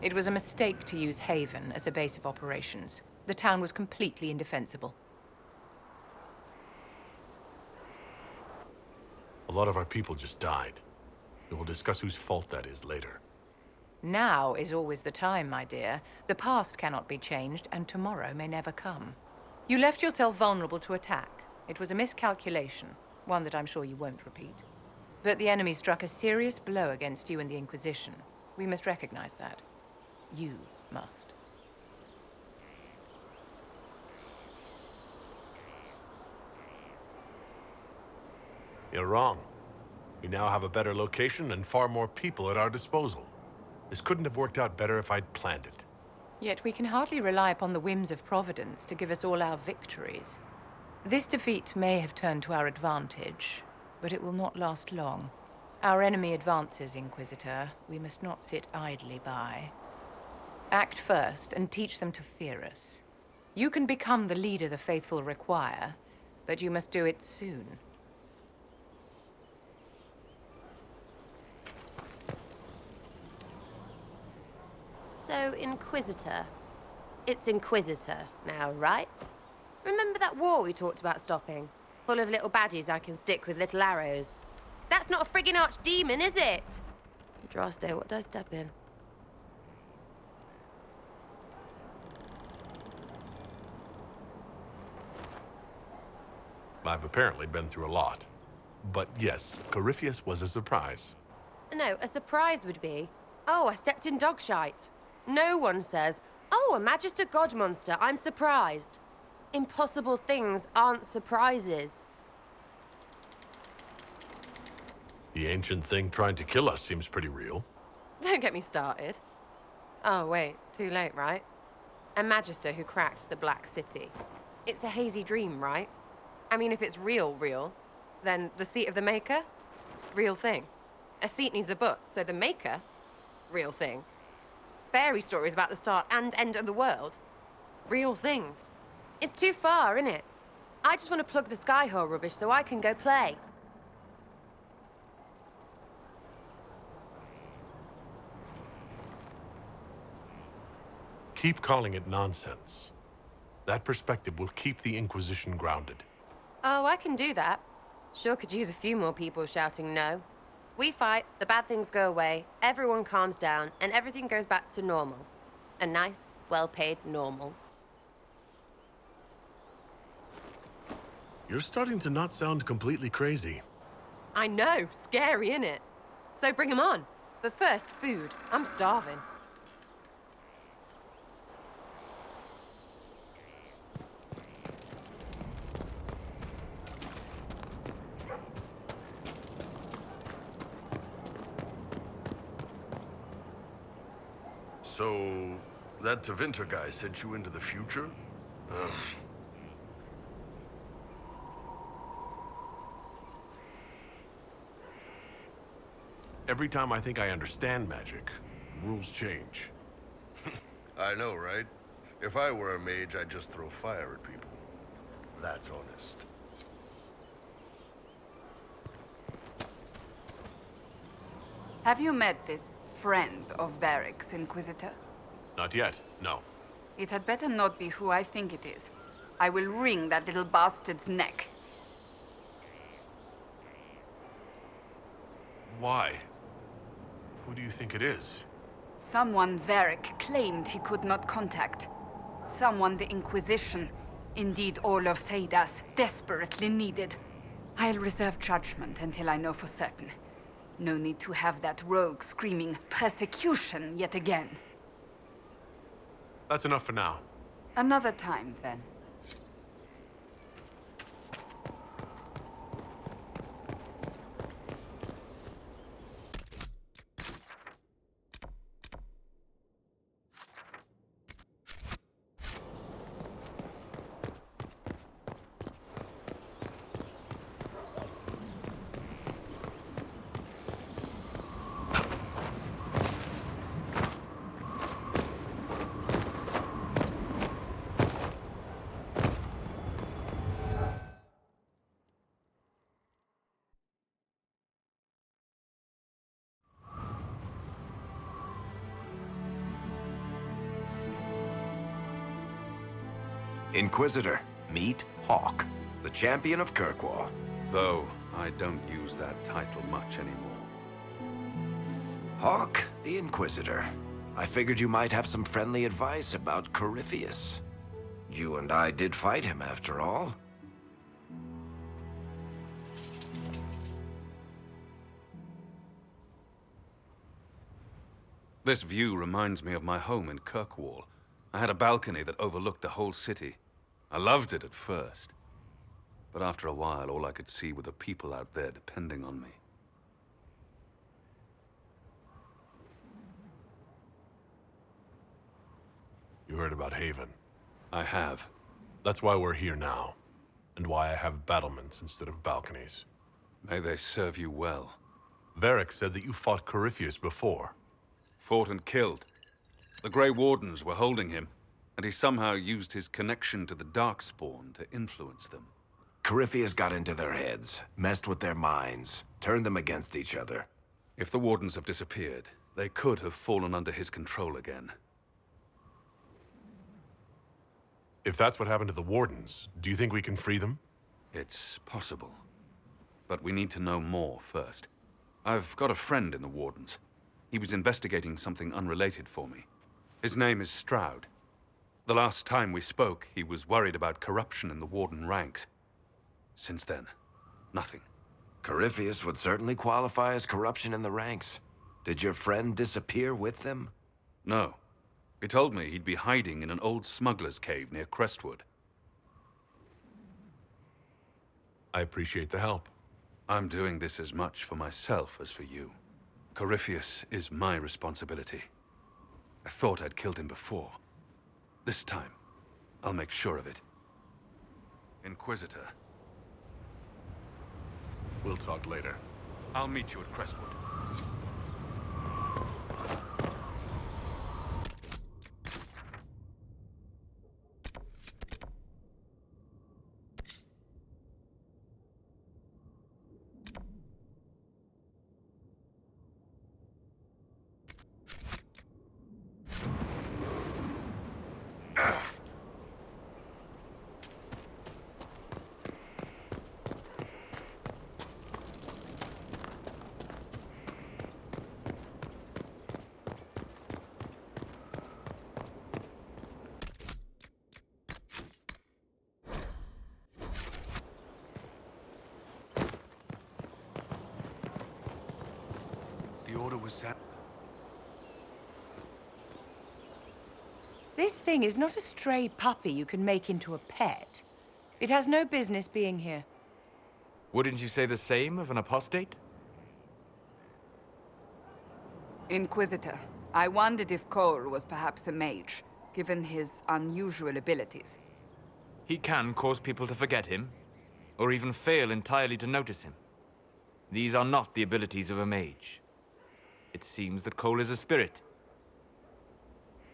It was a mistake to use Haven as a base of operations. The town was completely indefensible. A lot of our people just died. We will discuss whose fault that is later. Now is always the time, my dear. The past cannot be changed, and tomorrow may never come. You left yourself vulnerable to attack. It was a miscalculation, one that I'm sure you won't repeat. But the enemy struck a serious blow against you and the Inquisition. We must recognize that. You must. You're wrong. We now have a better location and far more people at our disposal. This couldn't have worked out better if I'd planned it. Yet we can hardly rely upon the whims of Providence to give us all our victories. This defeat may have turned to our advantage, but it will not last long. Our enemy advances, Inquisitor. We must not sit idly by. Act first and teach them to fear us. You can become the leader the faithful require, but you must do it soon. So, Inquisitor. It's Inquisitor now, right? Remember that war we talked about stopping? Full of little baddies I can stick with little arrows. That's not a friggin' archdemon, is it? Droste, what did I step in? I've apparently been through a lot. But yes, Corypheus was a surprise. No, a surprise would be, oh, I stepped in dog shite. No one says, oh, a Magister God monster, I'm surprised. Impossible things aren't surprises. The ancient thing trying to kill us seems pretty real. Don't get me started. Oh, wait, too late, right? A Magister who cracked the Black City. It's a hazy dream, right? I mean, if it's real, then the seat of the Maker? Real thing. A seat needs a book, so the Maker? Real thing. Fairy stories about the start and end of the world? Real things. It's too far, innit? I just want to plug the Skyhole rubbish so I can go play. Keep calling it nonsense. That perspective will keep the Inquisition grounded. Oh, I can do that. Sure could use a few more people shouting no. We fight, the bad things go away, everyone calms down, and everything goes back to normal. A nice, well-paid normal. You're starting to not sound completely crazy. I know, scary, innit? So bring 'em on. But first, food. I'm starving. So, that Tevinter guy sent you into the future? Every time I think I understand magic, rules change. I know, right? If I were a mage, I'd just throw fire at people. That's honest. Have you met this friend of Varric's, Inquisitor? Not yet, no. It had better not be who I think it is. I will wring that little bastard's neck. Why? Who do you think it is? Someone Varric claimed he could not contact. Someone the Inquisition, indeed all of Thedas, desperately needed. I'll reserve judgment until I know for certain. No need to have that rogue screaming persecution yet again. That's enough for now. Another time, then. Inquisitor, meet Hawk, the champion of Kirkwall. Though I don't use that title much anymore. Hawk, the Inquisitor. I figured you might have some friendly advice about Corypheus. You and I did fight him, after all. This view reminds me of my home in Kirkwall. I had a balcony that overlooked the whole city. I loved it at first. But after a while, all I could see were the people out there depending on me. You heard about Haven. I have. That's why we're here now, and why I have battlements instead of balconies. May they serve you well. Varric said that you fought Corypheus before. Fought and killed. The Grey Wardens were holding him, and he somehow used his connection to the Darkspawn to influence them. Corypheus got into their heads, messed with their minds, turned them against each other. If the Wardens have disappeared, they could have fallen under his control again. If that's what happened to the Wardens, do you think we can free them? It's possible. But we need to know more first. I've got a friend in the Wardens. He was investigating something unrelated for me. His name is Stroud. The last time we spoke, he was worried about corruption in the Warden ranks. Since then, nothing. Corypheus would certainly qualify as corruption in the ranks. Did your friend disappear with them? No. He told me he'd be hiding in an old smuggler's cave near Crestwood. I appreciate the help. I'm doing this as much for myself as for you. Corypheus is my responsibility. I thought I'd killed him before. This time, I'll make sure of it. Inquisitor. We'll talk later. I'll meet you at Crestwood. The order was set. This thing is not a stray puppy you can make into a pet. It has no business being here. Wouldn't you say the same of an apostate? Inquisitor, I wondered if Cole was perhaps a mage, given his unusual abilities. He can cause people to forget him, or even fail entirely to notice him. These are not the abilities of a mage. It seems that Cole is a spirit.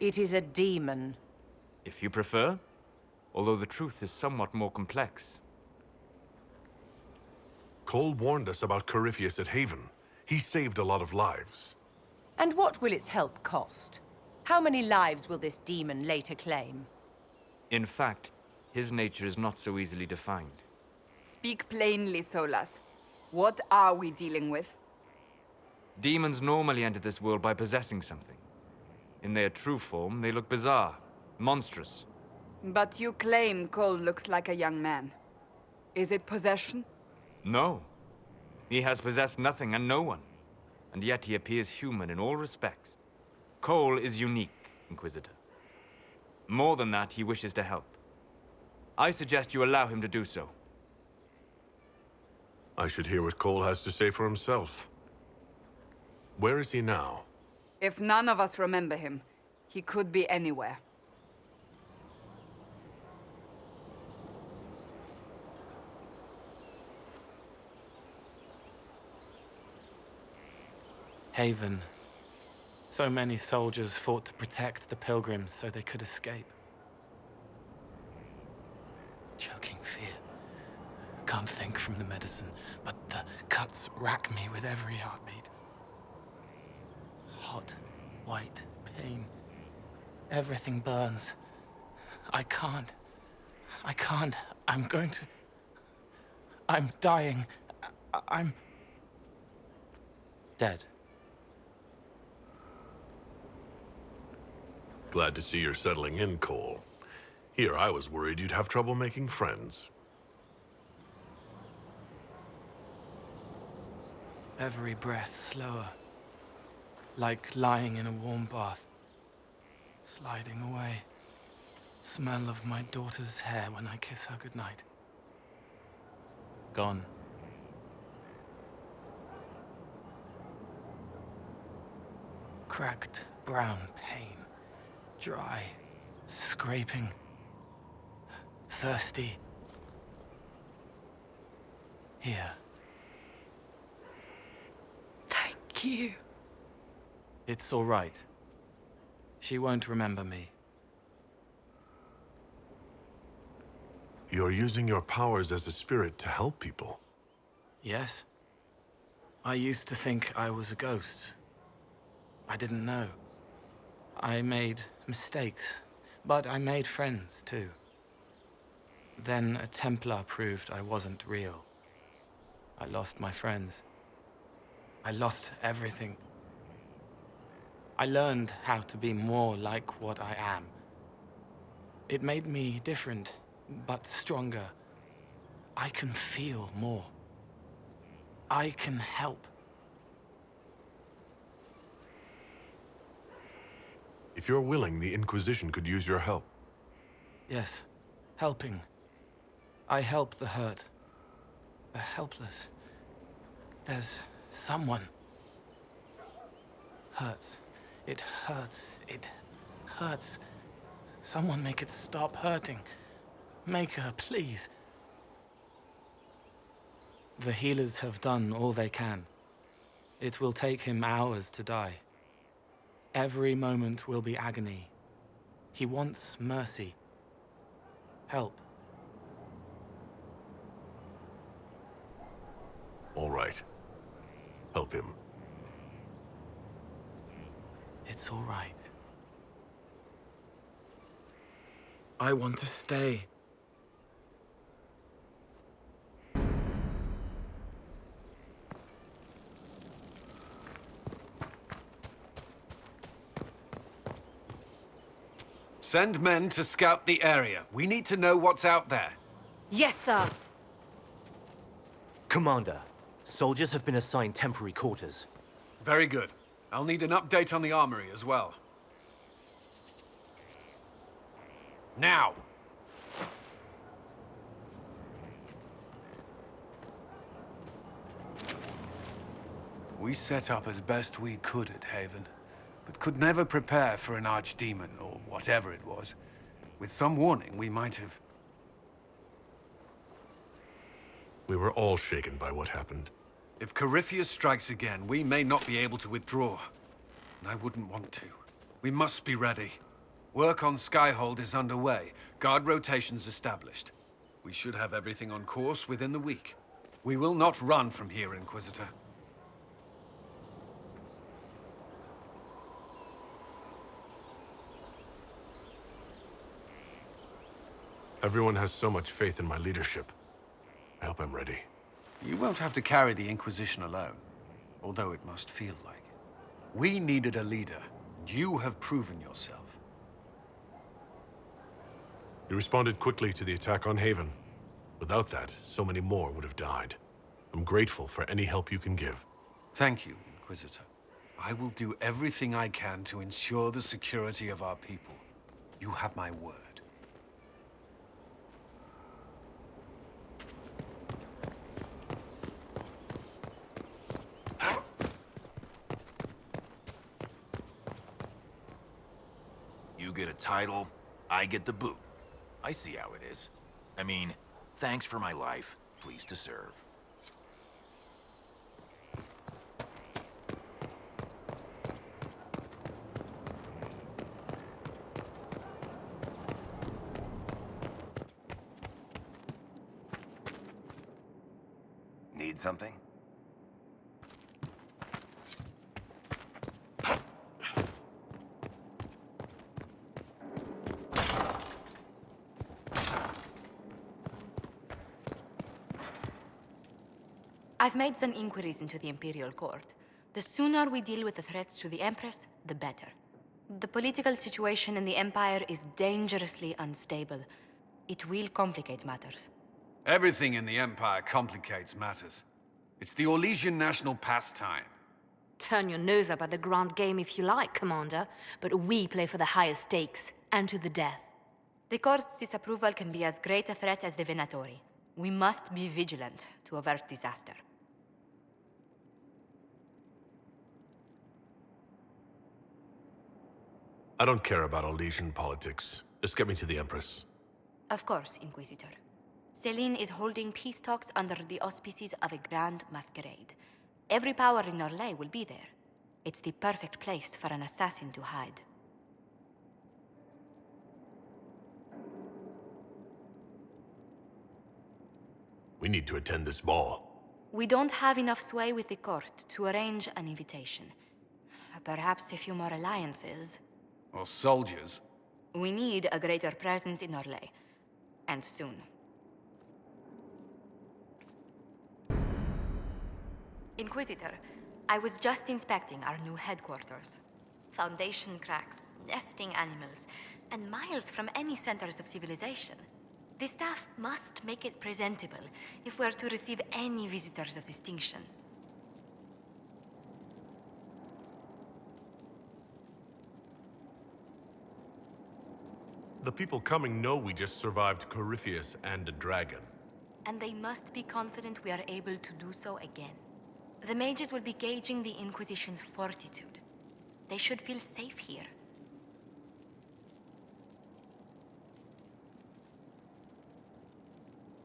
It is a demon. If you prefer, although the truth is somewhat more complex. Cole warned us about Corypheus at Haven. He saved a lot of lives. And what will its help cost? How many lives will this demon later claim? In fact, his nature is not so easily defined. Speak plainly, Solas. What are we dealing with? Demons normally enter this world by possessing something. In their true form, they look bizarre, monstrous. But you claim Cole looks like a young man. Is it possession? No. He has possessed nothing and no one. And yet he appears human in all respects. Cole is unique, Inquisitor. More than that, he wishes to help. I suggest you allow him to do so. I should hear what Cole has to say for himself. Where is he now? If none of us remember him, he could be anywhere. Haven. So many soldiers fought to protect the pilgrims so they could escape. Choking fear. Can't think from the medicine, but the cuts rack me with every heartbeat. Hot, white pain. Everything burns. I can't. I can't. I'm going to... I'm dying. I'm... dead. Glad to see you're settling in, Cole. Here, I was worried you'd have trouble making friends. Every breath slower. Like lying in a warm bath. Sliding away. Smell of my daughter's hair when I kiss her goodnight. Gone. Cracked brown pain. Dry. Scraping. Thirsty. Here. Thank you. It's all right. She won't remember me. You're using your powers as a spirit to help people. Yes? I used to think I was a ghost. I didn't know. I made mistakes, but I made friends too. Then a Templar proved I wasn't real. I lost my friends. I lost everything. I learned how to be more like what I am. It made me different, but stronger. I can feel more. I can help. If you're willing, the Inquisition could use your help. Yes, helping. I help the hurt. The helpless. There's someone. Hurts. It hurts. It hurts. Someone make it stop hurting. Make her, please. The healers have done all they can. It will take him hours to die. Every moment will be agony. He wants mercy. Help. All right. Help him. It's all right. I want to stay. Send men to scout the area. We need to know what's out there. Yes, sir. Commander, soldiers have been assigned temporary quarters. Very good. I'll need an update on the armory as well. Now! We set up as best we could at Haven, but could never prepare for an archdemon, or whatever it was. With some warning, we might have... We were all shaken by what happened. If Corypheus strikes again, we may not be able to withdraw. And I wouldn't want to. We must be ready. Work on Skyhold is underway. Guard rotations established. We should have everything on course within the week. We will not run from here, Inquisitor. Everyone has so much faith in my leadership. I hope I'm ready. You won't have to carry the Inquisition alone, although it must feel like it. We needed a leader, and you have proven yourself. You responded quickly to the attack on Haven. Without that, so many more would have died. I'm grateful for any help you can give. Thank you, Inquisitor. I will do everything I can to ensure the security of our people. You have my word. You get a title, I get the boot. I see how it is. I mean, thanks for my life, pleased to serve. Need something? I've made some inquiries into the Imperial Court. The sooner we deal with the threats to the Empress, the better. The political situation in the Empire is dangerously unstable. It will complicate matters. Everything in the Empire complicates matters. It's the Orlesian national pastime. Turn your nose up at the grand game if you like, Commander, but we play for the higher stakes, and to the death. The Court's disapproval can be as great a threat as the Venatori. We must be vigilant to avert disaster. I don't care about Orlesian politics. Just get me to the Empress. Of course, Inquisitor. Celine is holding peace talks under the auspices of a grand masquerade. Every power in Orlais will be there. It's the perfect place for an assassin to hide. We need to attend this ball. We don't have enough sway with the court to arrange an invitation. Perhaps a few more alliances. Or soldiers. We need a greater presence in Orlais. And soon. Inquisitor, I was just inspecting our new headquarters. Foundation cracks, nesting animals, and miles from any centers of civilization. The staff must make it presentable if we're to receive any visitors of distinction. The people coming know we just survived Corypheus and a dragon. And they must be confident we are able to do so again. The mages will be gauging the Inquisition's fortitude. They should feel safe here.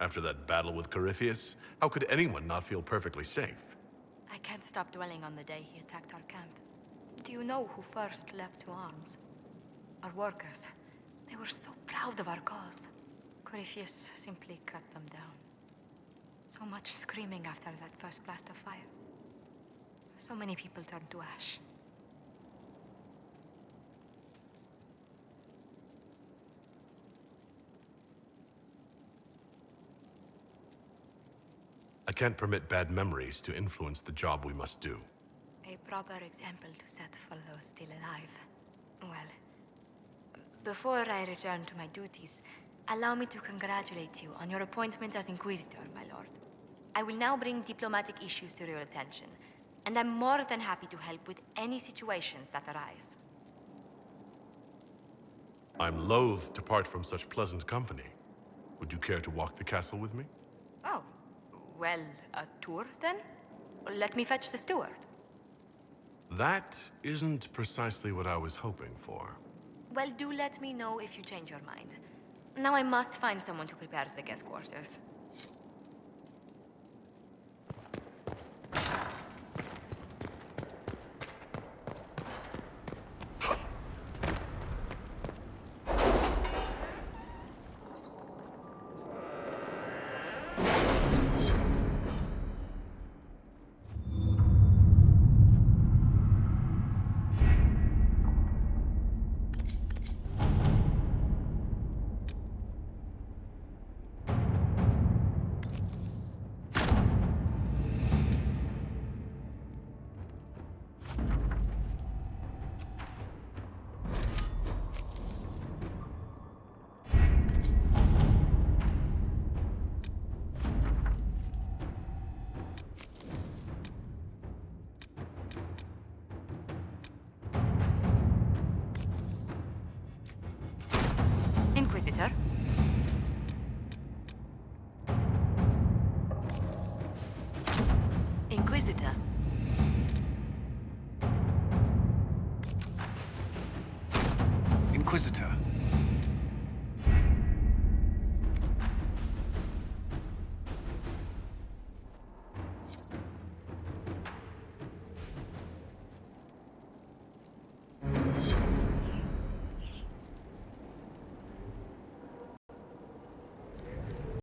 After that battle with Corypheus, how could anyone not feel perfectly safe? I can't stop dwelling on the day he attacked our camp. Do you know who first leapt to arms? Our workers. They were so proud of our cause. Corypheus simply cut them down. So much screaming after that first blast of fire. So many people turned to ash. I can't permit bad memories to influence the job we must do. A proper example to set for those still alive. Well, before I return to my duties, allow me to congratulate you on your appointment as Inquisitor, my lord. I will now bring diplomatic issues to your attention, and I'm more than happy to help with any situations that arise. I'm loath to part from such pleasant company. Would you care to walk the castle with me? Oh, well, a tour then? Let me fetch the steward. That isn't precisely what I was hoping for. Well, do let me know if you change your mind. Now I must find someone to prepare the guest quarters. Inquisitor? Inquisitor? Inquisitor.